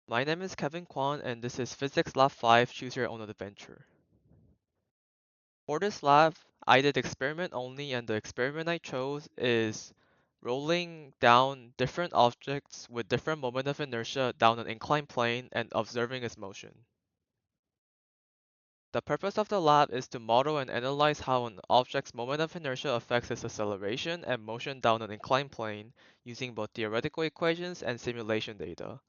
My name is Kevin Kwan, and this is Physics Lab 5 Choose Your Own Adventure. For this lab, I did experiment only, and the experiment I chose is rolling down different objects with different moment of inertia down an inclined plane and observing its motion. The purpose of the lab is to model and analyze how an object's moment of inertia affects its acceleration and motion down an inclined plane using both theoretical equations and simulation data.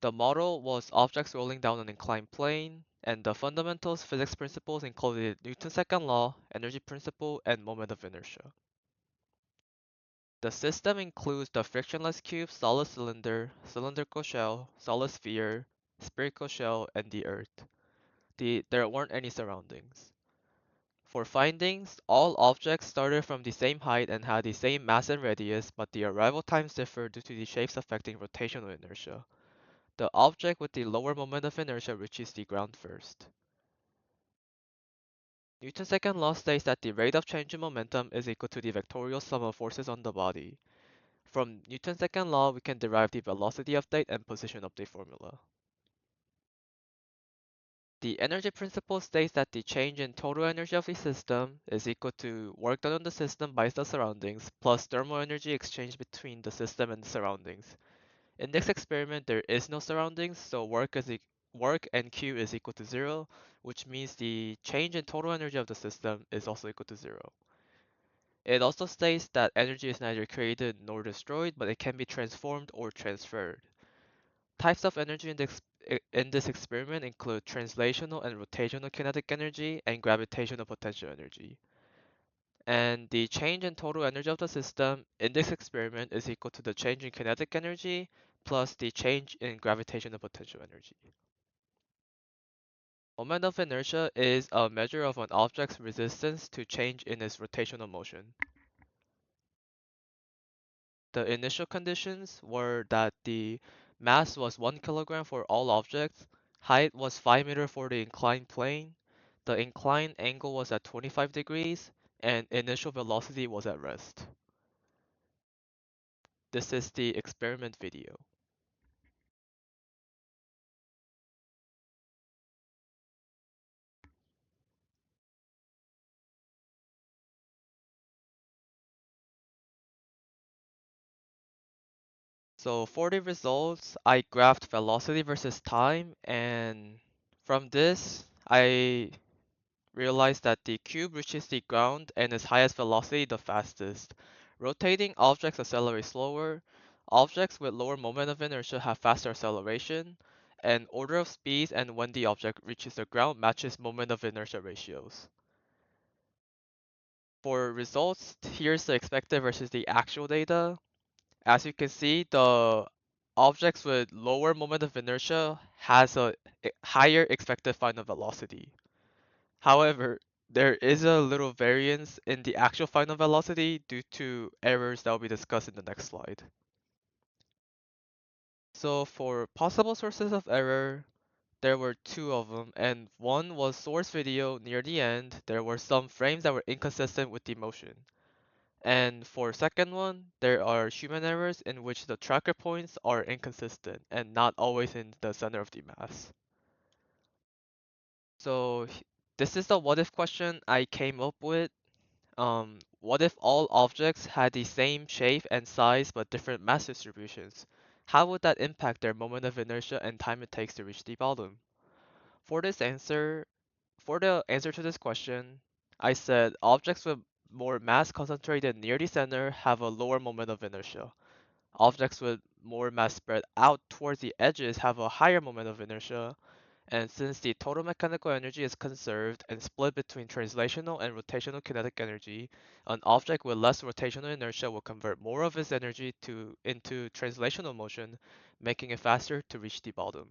The model was objects rolling down an inclined plane, and the fundamentals physics principles included Newton's second law, energy principle, and moment of inertia. The system includes the frictionless cube, solid cylinder, cylindrical shell, solid sphere, spherical shell, and the Earth. There weren't any surroundings. For findings, all objects started from the same height and had the same mass and radius, but the arrival times differ due to the shapes affecting rotational inertia. The object with the lower moment of inertia reaches the ground first. Newton's second law states that the rate of change in momentum is equal to the vectorial sum of forces on the body. From Newton's second law, we can derive the velocity update and position update formula. The energy principle states that the change in total energy of the system is equal to work done on the system by the surroundings plus thermal energy exchanged between the system and the surroundings. In this experiment, there is no surroundings, so work and Q is equal to 0, which means the change in total energy of the system is also equal to 0. It also states that energy is neither created nor destroyed, but it can be transformed or transferred. Types of energy in this experiment include translational and rotational kinetic energy and gravitational potential energy. And the change in total energy of the system in this experiment is equal to the change in kinetic energy plus the change in gravitational potential energy. Moment of inertia is a measure of an object's resistance to change in its rotational motion. The initial conditions were that the mass was 1 kilogram for all objects, height was 5 meters for the inclined plane, the inclined angle was at 25 degrees, and initial velocity was at rest. This is the experiment video. So for the results, I graphed velocity versus time, and from this, I realized that the cube reaches the ground and its highest velocity the fastest. Rotating objects accelerate slower. Objects with lower moment of inertia have faster acceleration, and order of speed and when the object reaches the ground matches moment of inertia ratios. For results, here's the expected versus the actual data. As you can see, the objects with lower moment of inertia has a higher expected final velocity. However, there is a little variance in the actual final velocity due to errors that will be discussed in the next slide. So for possible sources of error, there were two of them, and one was source video near the end. There were some frames that were inconsistent with the motion. And for second one, there are human errors in which the tracker points are inconsistent and not always in the center of the mass. So this is the what if question I came up with. What if all objects had the same shape and size but different mass distributions? How would that impact their moment of inertia and time it takes to reach the bottom? For this answer, for the answer to this question, I said objects with more mass concentrated near the center have a lower moment of inertia. Objects with more mass spread out towards the edges have a higher moment of inertia, and since the total mechanical energy is conserved and split between translational and rotational kinetic energy, an object with less rotational inertia will convert more of its energy into translational motion, making it faster to reach the bottom.